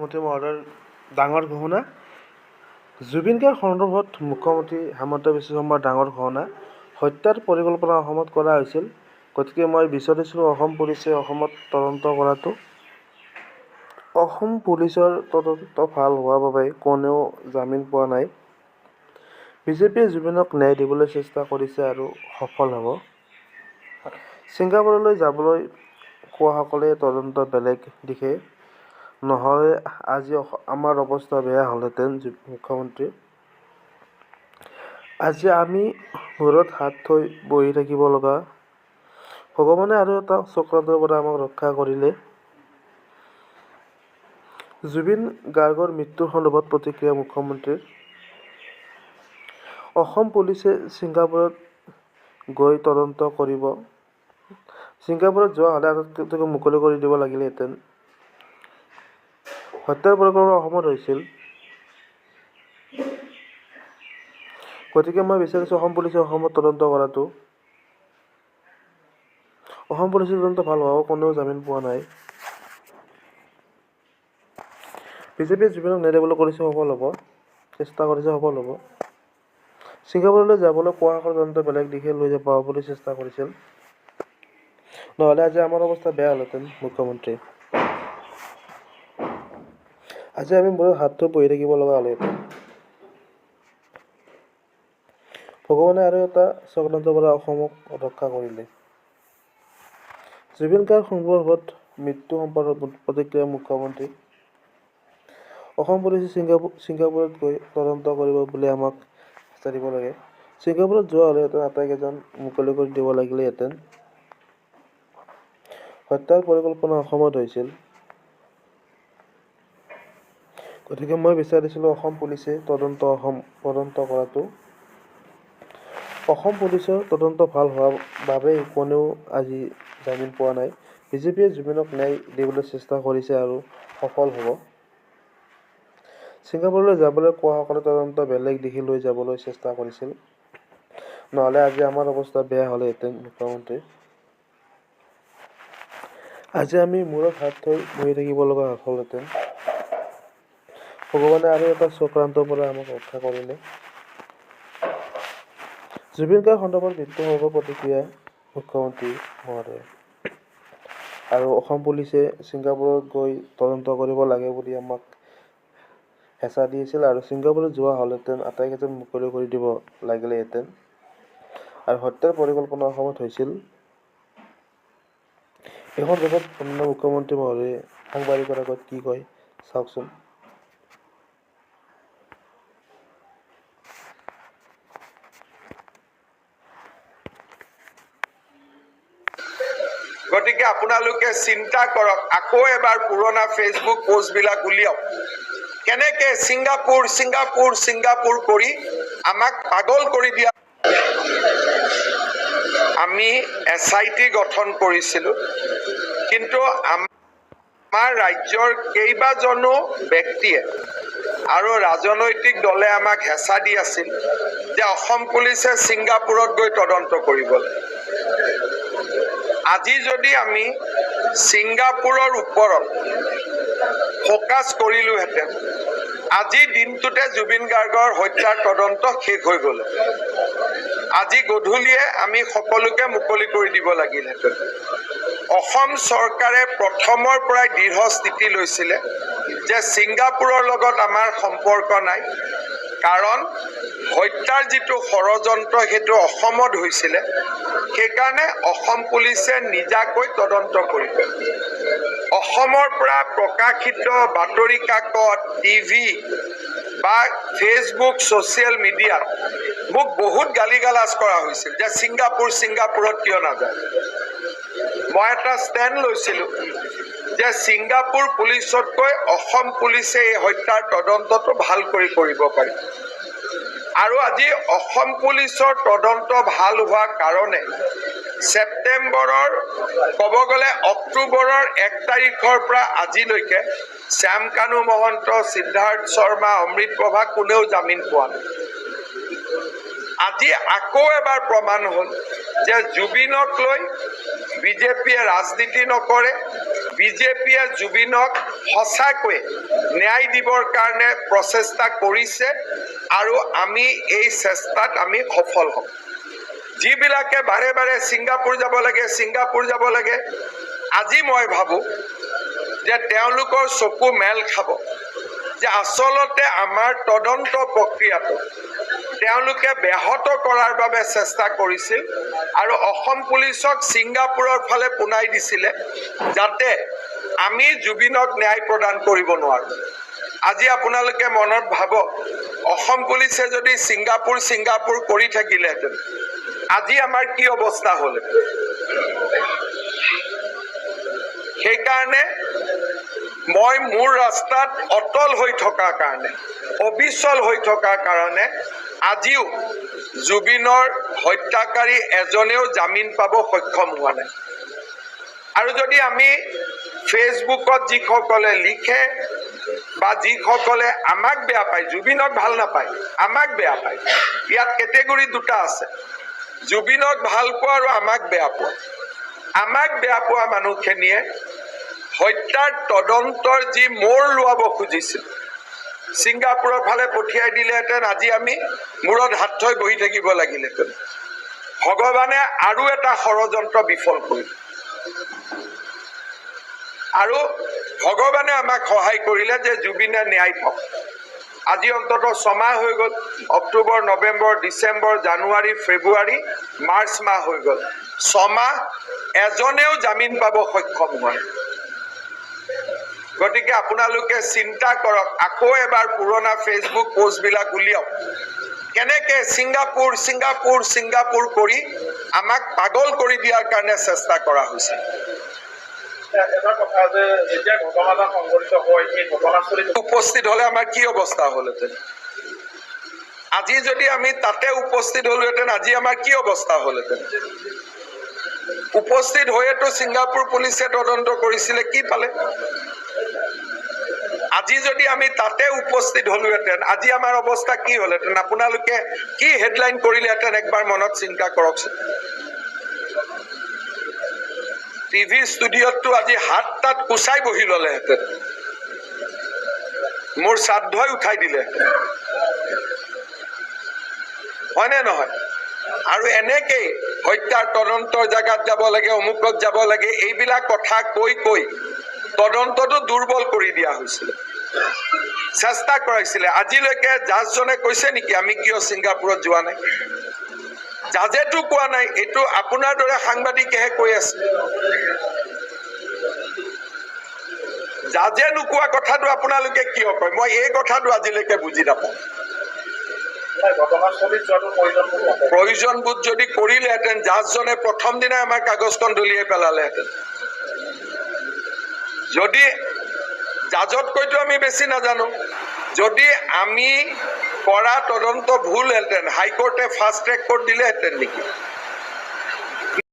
মুখ্যমন্ত্ৰী মহোদয়ৰ ডাঙৰ ঘোষণা। জুবিন গাৰ্গ সন্দৰ্ভত মুখ্যমন্ত্ৰী হেমন্ত বিশ্ব শৰ্মাৰ ডাঙৰ ঘোষণা। হত্যাৰ পৰিকল্পনা অসমত কৰা হৈছিল, গতিকে মই বিচাৰিছিলোঁ অসম পুলিচে অসমত তদন্ত কৰাটো। অসম পুলিচৰ তদন্ত ভাল হোৱাৰ বাবে কোনেও জামিন পোৱা নাই। বিজেপিয়ে জুবিনক ন্যায় দিবলৈ চেষ্টা কৰিছে আৰু সফল হ'ব। ছিংগাপুৰলৈ যাবলৈ কোৱাসকলে তদন্ত বেলেগ দিশে নহ'লে আজি আমাৰ অৱস্থা বেয়া হ'লহেঁতেন। মুখ্যমন্ত্ৰী আজি আমি মূৰত হাত থৈ বহি থাকিব লগা। ভগৱানে আৰু এটা চক্ৰান্তৰ পৰা আমাক ৰক্ষা কৰিলে। জুবিন গাৰ্গৰ মৃত্যুৰ সন্দৰ্ভত প্ৰতিক্ৰিয়া মুখ্যমন্ত্ৰীৰ। অসম পুলিচে ছিংগাপুৰত গৈ তদন্ত কৰিব। ছিংগাপুৰত যোৱা হ'লে আটাইতকৈ মুকলি কৰি দিব লাগিলহেঁতেন। হত্যাৰ পৰিকল্পনা অসমত হৈছিল, গতিকে মই বিচাৰিছোঁ অসম পুলিচে অসমত তদন্ত কৰাটো। অসম পুলিচৰ তদন্ত ভাল হোৱাও কোনেও জামিন পোৱা নাই। বিজেপিয়ে জুবিনক ন্যায় দিবলৈ চেষ্টা কৰিছে, সফল হ'ব। ছিংগাপুৰলৈ যাবলৈ কোৱাসকলে তদন্ত বেলেগ দিশে লৈ যাবলৈ চেষ্টা কৰিছিল, নহ'লে আজি আমাৰ অৱস্থা বেয়া হ'লহেঁতেন। মুখ্যমন্ত্ৰী আজি আমি মূৰত হাত থৈ বহি থাকিব লগা হ'লহেঁতেন। ভগৱানে আৰু এটা চক্ৰান্তৰ পৰা অসমক ৰক্ষা কৰিলে। জুবিন গাৰ্গ সন্দৰ্ভত মৃত্যু সম্পৰ্কত প্ৰতিক্ৰিয়া মুখ্যমন্ত্ৰী। অসম পুলিচে ছিংগাপুৰত গৈ তদন্ত কৰিব বুলি আমাক হেঁচা দিব লাগে। ছিংগাপুৰত যোৱা হ'লেহেঁতেন আটাইকেইজন মুকলি কৰি দিব লাগিলহেঁতেন। হত্যাৰ পৰিকল্পনা অসমত হৈছিল, গতিকে মই বিচাৰিছিলোঁ অসম পুলিচে তদন্ত কৰাটো। অসম পুলিচৰ তদন্ত ভাল হোৱাৰ বাবে কোনেও আজি জামিন পোৱা নাই। বিজেপিয়ে জুবিনক ন্যায় দিবলৈ চেষ্টা কৰিছে আৰু সফল হ'ব। ছিংগাপুৰলৈ যাবলৈ কোৱাসকলে তদন্ত বেলেগ দিশে লৈ যাবলৈ চেষ্টা কৰিছিল, নহ'লে আজি আমাৰ অৱস্থা বেয়া হ'লহেঁতেন। মুখ্যমন্ত্ৰী আজি আমি মূৰত হাত থৈ বহি থাকিব লগা হ'লহেঁতেন। ভগৱানে আৰু এটা চক্ৰান্তৰ পৰা আমাক ৰক্ষা কৰিলে। জুবিন গাৰ্গ সন্দৰ্ভত মৃত্যু সম্পৰ্কত প্ৰতিক্ৰিয়া মুখ্যমন্ত্ৰী মহোদয়। আৰু অসম পুলিচে ছিংগাপুৰত গৈ তদন্ত কৰিব লাগে বুলি আমাক হেঁচা দিছিল, আৰু ছিংগাপুৰত যোৱা হ'লেহেঁতেন আটাইকেইজন মুকলি কৰি দিব লাগিলহেঁতেন। আৰু হত্যাৰ পৰিকল্পনা অসমত হৈছিল। এই সন্দৰ্ভত মাননীয় মুখ্যমন্ত্ৰী মহোদয়ে সাংবাদিকৰ আগত কি কয় চাওকচোন। গতিকে আপোনালোকে চিন্তা কৰক, আকৌ এবাৰ পুৰণা ফেচবুক পোষ্টবিলাক উলিয়াওক। কেনেকে ছিংগাপুৰ কৰি আমাক পাগল কৰি দিয়া। আমি SIT গঠন কৰিছিলোঁ, কিন্তু আমাৰ ৰাজ্যৰ কেইবাজনো ব্যক্তিয়ে আৰু ৰাজনৈতিক দলে আমাক হেঁচা দি আছিল যে অসম পুলিচে ছিংগাপুৰত গৈ তদন্ত কৰিবলৈ। আজি যদি আমি ছিংগাপুৰৰ ওপৰত ফ'কাছ কৰিলোহেঁতেন, আজি দিনটোতে জুবিন গাৰ্গৰ হত্যাৰ তদন্ত শেষ হৈ গ'ল। আজি গধূলিয়ে আমি সকলোকে মুকলি কৰি দিব লাগিলহেঁতেন। অসম চৰকাৰে প্ৰথমৰ পৰাই দৃঢ় স্থিতি লৈছিলে যে ছিংগাপুৰৰ লগত আমাৰ সম্পৰ্ক নাই, কাৰণ হত্যাৰ যিটো ষড়যন্ত্ৰ সেইটো অসমত হৈছিলে। সেইকাৰণে অসম পুলিচে নিজাকৈ তদন্ত কৰিব। অসমৰ পৰা প্ৰকাশিত বাতৰি কাকত, TV বা ফেচবুক, ছ'চিয়েল মিডিয়াত মোক বহুত গালিগালাজ কৰা হৈছিল যে ছিংগাপুৰত কিয় নাযায়। মই এটা ষ্টেণ্ড লৈছিলোঁ যে ছিংগাপুৰ পুলিচতকৈ অসম পুলিচে এই হত্যাৰ তদন্তটো ভালকৈ কৰিব পাৰি। আৰু আজি অসম পুলিচৰ তদন্ত ভাল হোৱাৰ কাৰণে ছেপ্টেম্বৰৰ ক'ব গ'লে অক্টোবৰৰ 1 তাৰিখৰ পৰা আজিলৈকে শ্যাম কানু মহন্ত, সিদ্ধাৰ্থ শৰ্মা, অমৃত প্ৰভা কোনেও জামিন পোৱা নাই। আজি আকৌ এবাৰ প্ৰমাণ হ'ল যে জুবিনক লৈ বিজেপিয়ে ৰাজনীতি নকৰে। বিজেপিয়ে জুবিনক সঁচাকৈ ন্যায় দিবৰ কাৰণে প্ৰচেষ্টা কৰিছে আৰু আমি এই চেষ্টাত আমি সফল হ'ম। যিবিলাকে বাৰে বাৰে ছিংগাপুৰ যাব লাগে, আজি মই ভাবোঁ যে তেওঁলোকৰ চকু মেল খাব যে আচলতে আমাৰ তদন্ত প্ৰক্ৰিয়াটো তেওঁলোকে ব্যাহত কৰাৰ বাবে চেষ্টা কৰিছিল আৰু অসম পুলিচক ছিংগাপুৰৰ ফালে পোনাই দিছিলে যাতে আমি জুবিনক ন্যায় প্ৰদান কৰিব নোৱাৰোঁ। আজি আপোনালোকে মনত ভাবক, অসম পুলিচে যদি ছিংগাপুৰ কৰি থাকিলেহেঁতেন আজি আমাৰ কি অৱস্থা হ'ল। সেইকাৰণে মই মোৰ ৰাস্তাত অটল হৈ থকাৰ কাৰণে, অবিচল হৈ থকাৰ কাৰণে আজিও জুবিনৰ হত্যাকাৰী এজনেও জামিন পাব সক্ষম হোৱা নাই। আৰু যদি আমি ফেচবুকত যিসকলে লিখে বা যিসকলে আমাক বেয়া পায়, জুবিনক ভাল নাপায়, আমাক বেয়া পায়, ইয়াত কেটেগৰী দুটা আছে, জুবিনক ভাল পোৱা আৰু আমাক বেয়া পোৱা। আমাক বেয়া পোৱা মানুহখিনিয়ে হত্যাৰ তদন্তৰ যি মূৰ লোৱাব খুজিছিল, ছিংগাপুৰৰ ফালে পঠিয়াই দিলেহেঁতেন আজি আমি মূৰত হাত থৈ বহি থাকিব লাগিলেহেঁতেন। ভগৱানে আৰু এটা ষড়যন্ত্ৰ বিফল কৰিল আৰু ভগৱানে আমাক সহায় কৰিলে যে জুবিনে ন্যায় পাওক। আজি অন্তত 6 মাহ হৈ গ'ল, অক্টোবৰ, নৱেম্বৰ, ডিচেম্বৰ, জানুৱাৰী, ফেব্ৰুৱাৰী, মাৰ্চ মাহ হৈ গ'ল, 6 মাহ এজনেও জামিন পাব সক্ষম হোৱা নাই। গতিকে আপোনালোকে চিন্তা কৰক, আকৌ এবাৰ পুৰণা ফেচবুক পোষ্টবিলাক উলিয়াওক, কেনেকে ছিংগাপুৰ কৰি আমাক পাগল কৰি দিয়াৰ কাৰণে চেষ্টা কৰা হৈছে। উপস্থিত হলে আমাৰ কি অৱস্থা হ'লহেঁতেন? আজি যদি আমি তাতে উপস্থিত হলোহেঁতেন আজি আমাৰ কি অৱস্থা হ'লহেঁতেন? উপস্থিত হৈয়েতো ছিংগাপুৰ পুলিচে তদন্ত কৰিছিলে, কি পালে? আজি যদি আমি তাতে উপস্থিত হলোহেঁতেন আজি আমাৰ অৱস্থা কি হ'লহেঁতেন? আপোনালোকে কি হেডলাইন কৰিলেহেঁতেন একবাৰ মনত চিন্তা কৰকচোন। টিভি ষ্টুডিঅ'তটো আজি হাত তাত কুচাই বহি ল'লেহেঁতেন, মোৰ শ্ৰাদ্ধই উঠাই দিলেহেঁতেন, হয়নে নহয়? আৰু এনেকেই হত্যাৰ তদন্তৰ জেগাত যাব লাগে, অমুকত যাব লাগে, এইবিলাক কথা কৈ তদন্তটো দুৰ্বল কৰি দিয়া হৈছিল, চেষ্টা কৰাইছিলে। আজিলৈকে জাজজনে কৈছে নেকি আমি কিয় ছিংগাপুৰত যোৱা নাই? জাজেতো কোৱা নাই, এইটো আপোনাৰ দৰে সাংবাদিকেহে কৈ আছে। জাজে নোকোৱা কথাটো আপোনালোকে কিয় কয়? মই এই কথাটো আজিলৈকে বুজি নাপাওঁ। প্ৰয়োজনবোধ যদি কৰিলেহেঁতেন জাজজনে প্ৰথম দিনাই আমাৰ কাগজখন দলিয়াই পেলালেহেঁতেন। যদি জাজতকৈতো আমি বেছি নাজানো, যদি আমি কৰা তদন্ত ভুলহেঁতেন হাইকোৰ্টে ফাষ্ট ট্ৰেক কোৰ্ট দিলেহেঁতেন নেকি?